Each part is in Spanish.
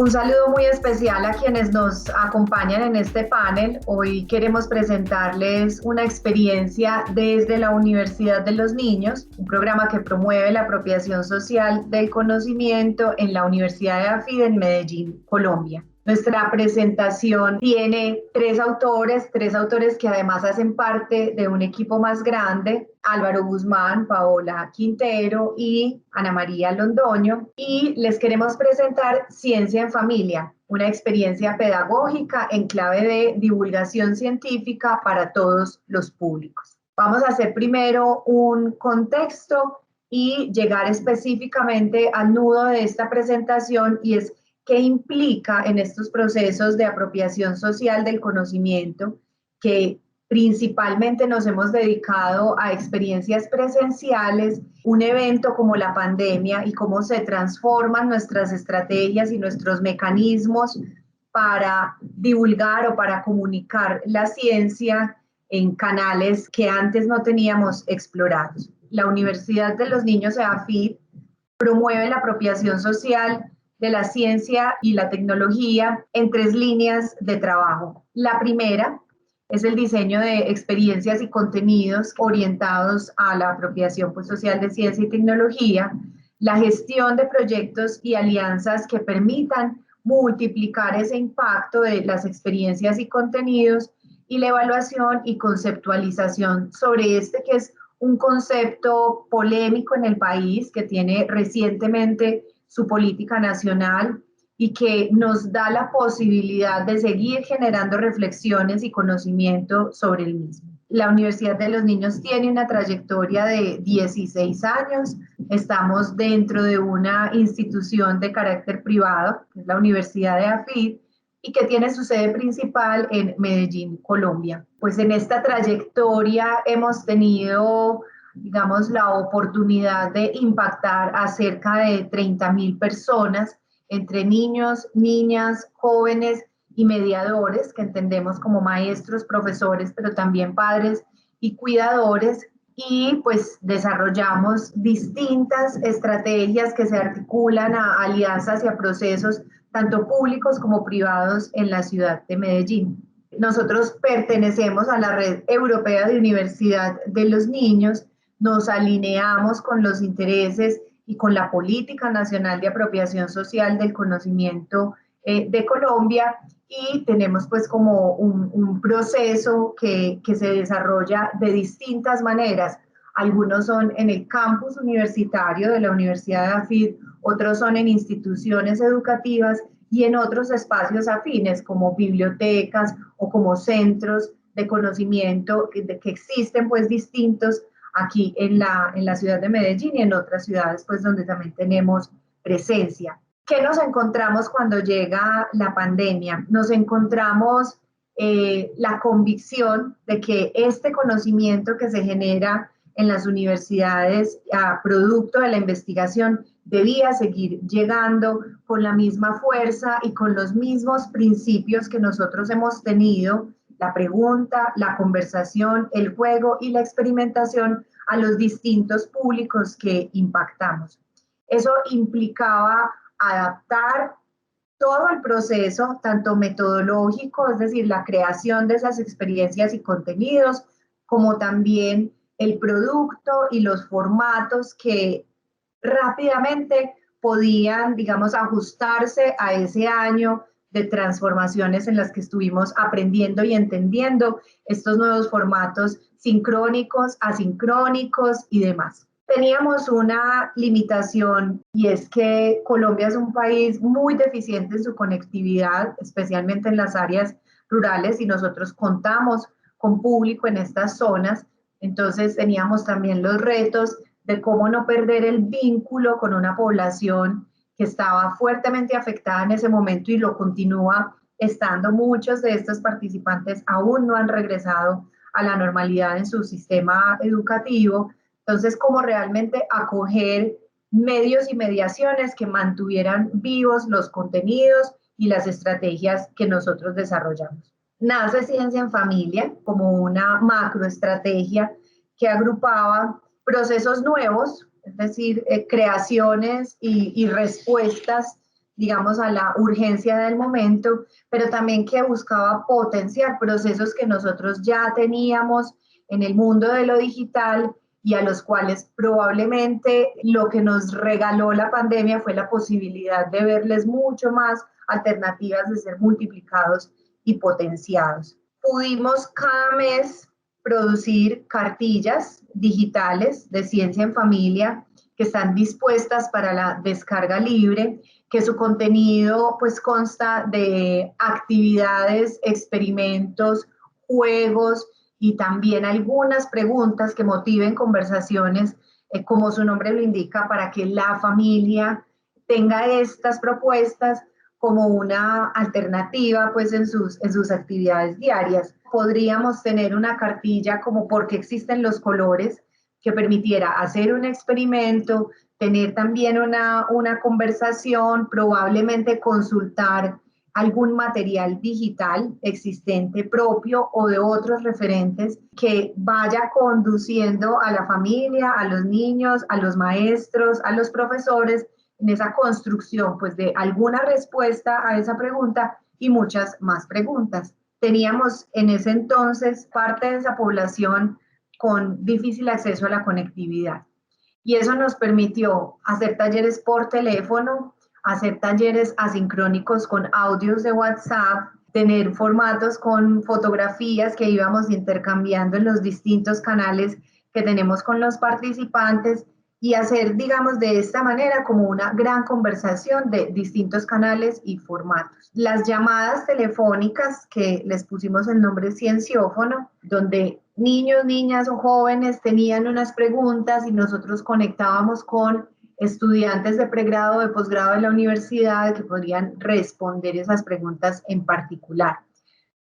Un saludo muy especial a quienes nos acompañan en este panel. Hoy queremos presentarles una experiencia desde la Universidad de los Niños, un programa que promueve la apropiación social del conocimiento en la Universidad de AFID en Medellín, Colombia. Nuestra presentación tiene tres autores que además hacen parte de un equipo más grande: Álvaro Guzmán, Paola Quintero y Ana María Londoño. Y les queremos presentar Ciencia en Familia, una experiencia pedagógica en clave de divulgación científica para todos los públicos. Vamos a hacer primero un contexto y llegar específicamente al nudo de esta presentación, y es qué implica en estos procesos de apropiación social del conocimiento, que principalmente nos hemos dedicado a experiencias presenciales, un evento como la pandemia, y cómo se transforman nuestras estrategias y nuestros mecanismos para divulgar o para comunicar la ciencia en canales que antes no teníamos explorados. La Universidad de los Niños EAFID promueve la apropiación social de la ciencia y la tecnología en tres líneas de trabajo. La primera es el diseño de experiencias y contenidos orientados a la apropiación social de ciencia y tecnología, la gestión de proyectos y alianzas que permitan multiplicar ese impacto de las experiencias y contenidos, y la evaluación y conceptualización sobre este, que es un concepto polémico en el país, que tiene recientemente su política nacional y que nos da la posibilidad de seguir generando reflexiones y conocimiento sobre el mismo. La Universidad de los Niños tiene una trayectoria de 16 años. Estamos dentro de una institución de carácter privado, que es la Universidad de AFID, y que tiene su sede principal en Medellín, Colombia. Pues en esta trayectoria hemos tenido, digamos, la oportunidad de impactar a cerca de 30.000 personas, entre niños, niñas, jóvenes y mediadores, que entendemos como maestros, profesores, pero también padres y cuidadores. Y pues desarrollamos distintas estrategias que se articulan a alianzas y a procesos tanto públicos como privados en la ciudad de Medellín. Nosotros pertenecemos a la Red Europea de Universidad de los Niños, nos alineamos con los intereses y con la política nacional de apropiación social del conocimiento de Colombia, y tenemos pues como un proceso que se desarrolla de distintas maneras. Algunos son en el campus universitario de la Universidad de AFID, otros son en instituciones educativas y en otros espacios afines como bibliotecas o como centros de conocimiento que existen pues distintos aquí en la ciudad de Medellín y en otras ciudades pues donde también tenemos presencia. ¿Qué nos encontramos cuando llega la pandemia? Nos encontramos la convicción de que este conocimiento que se genera en las universidades, producto de la investigación, debía seguir llegando con la misma fuerza y con los mismos principios que nosotros hemos tenido: la pregunta, la conversación, el juego y la experimentación a los distintos públicos que impactamos. Eso implicaba adaptar todo el proceso, tanto metodológico, es decir, la creación de esas experiencias y contenidos, como también el producto y los formatos que rápidamente podían, digamos, ajustarse a ese año de transformaciones en las que estuvimos aprendiendo y entendiendo estos nuevos formatos sincrónicos, asincrónicos y demás. Teníamos una limitación, y es que Colombia es un país muy deficiente en su conectividad, especialmente en las áreas rurales, y nosotros contamos con público en estas zonas. Entonces teníamos también los retos de cómo no perder el vínculo con una población que estaba fuertemente afectada en ese momento y lo continúa estando. Muchos de estos participantes aún no han regresado a la normalidad en su sistema educativo. Entonces, cómo realmente acoger medios y mediaciones que mantuvieran vivos los contenidos y las estrategias que nosotros desarrollamos. Nace Ciencia en Familia como una macroestrategia que agrupaba procesos nuevos, es decir, creaciones y respuestas digamos, a la urgencia del momento, pero también que buscaba potenciar procesos que nosotros ya teníamos en el mundo de lo digital y a los cuales probablemente lo que nos regaló la pandemia fue la posibilidad de verles mucho más alternativas de ser multiplicados y potenciados. Pudimos cada mes producir cartillas digitales de ciencia en familia que están dispuestas para la descarga libre, que su contenido pues consta de actividades, experimentos, juegos y también algunas preguntas que motiven conversaciones, como su nombre lo indica, para que la familia tenga estas propuestas como una alternativa pues en sus actividades diarias. Podríamos tener una cartilla como ¿por qué existen los colores?, que permitiera hacer un experimento, tener también una conversación, probablemente consultar algún material digital existente propio o de otros referentes que vaya conduciendo a la familia, a los niños, a los maestros, a los profesores en esa construcción pues de alguna respuesta a esa pregunta y muchas más preguntas. Teníamos en ese entonces parte de esa población con difícil acceso a la conectividad. Y eso nos permitió hacer talleres por teléfono, hacer talleres asincrónicos con audios de WhatsApp, tener formatos con fotografías que íbamos intercambiando en los distintos canales que tenemos con los participantes y hacer, digamos, de esta manera como una gran conversación de distintos canales y formatos. Las llamadas telefónicas, que les pusimos el nombre Cienciófono, donde niños, niñas o jóvenes tenían unas preguntas y nosotros conectábamos con estudiantes de pregrado o de posgrado de la universidad que podrían responder esas preguntas en particular.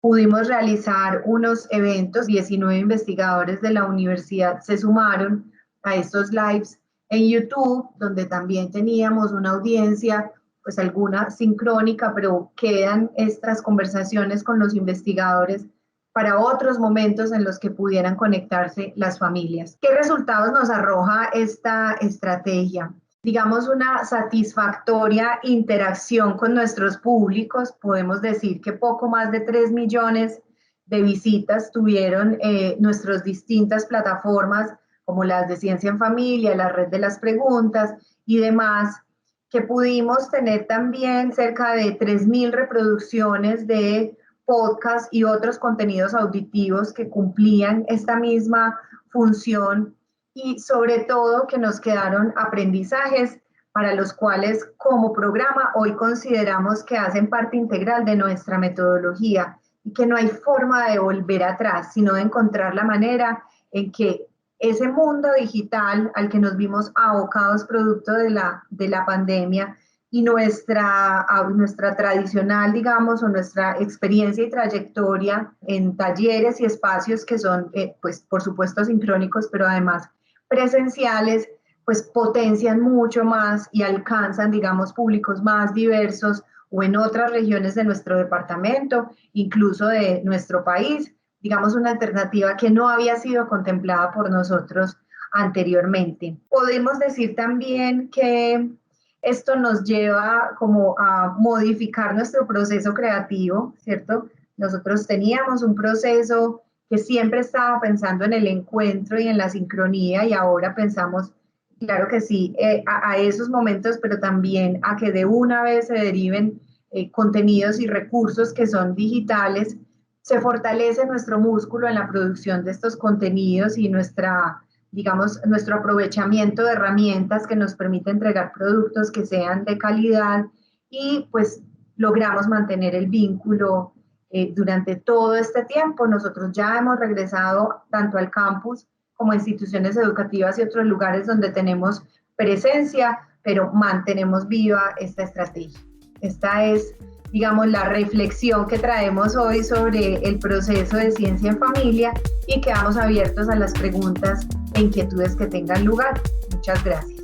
Pudimos realizar unos eventos, 19 investigadores de la universidad se sumaron a estos lives en YouTube, donde también teníamos una audiencia, pues alguna sincrónica, pero quedan estas conversaciones con los investigadores para otros momentos en los que pudieran conectarse las familias. ¿Qué resultados nos arroja esta estrategia? Digamos, una satisfactoria interacción con nuestros públicos. Podemos decir que poco más de 3 millones de visitas tuvieron nuestras distintas plataformas, como las de Ciencia en Familia, la red de las preguntas y demás, que pudimos tener también cerca de 3.000 reproducciones de podcasts y otros contenidos auditivos que cumplían esta misma función y sobre todo que nos quedaron aprendizajes para los cuales como programa hoy consideramos que hacen parte integral de nuestra metodología y que no hay forma de volver atrás, sino de encontrar la manera en que ese mundo digital al que nos vimos abocados producto de la pandemia y nuestra tradicional, digamos, o nuestra experiencia y trayectoria en talleres y espacios que son, pues, por supuesto, sincrónicos, pero además presenciales, pues potencian mucho más y alcanzan, digamos, públicos más diversos o en otras regiones de nuestro departamento, incluso de nuestro país, digamos, una alternativa que no había sido contemplada por nosotros anteriormente. Podemos decir también que esto nos lleva como a modificar nuestro proceso creativo, ¿cierto? Nosotros teníamos un proceso que siempre estaba pensando en el encuentro y en la sincronía y ahora pensamos, claro que sí, a esos momentos, pero también a que de una vez se deriven contenidos y recursos que son digitales. Se fortalece nuestro músculo en la producción de estos contenidos y nuestro aprovechamiento de herramientas que nos permite entregar productos que sean de calidad y pues logramos mantener el vínculo durante todo este tiempo. Nosotros ya hemos regresado tanto al campus como a instituciones educativas y otros lugares donde tenemos presencia, pero mantenemos viva esta estrategia. Esta es, digamos, la reflexión que traemos hoy sobre el proceso de Ciencia en Familia y quedamos abiertos a las preguntas e inquietudes que tengan lugar. Muchas gracias.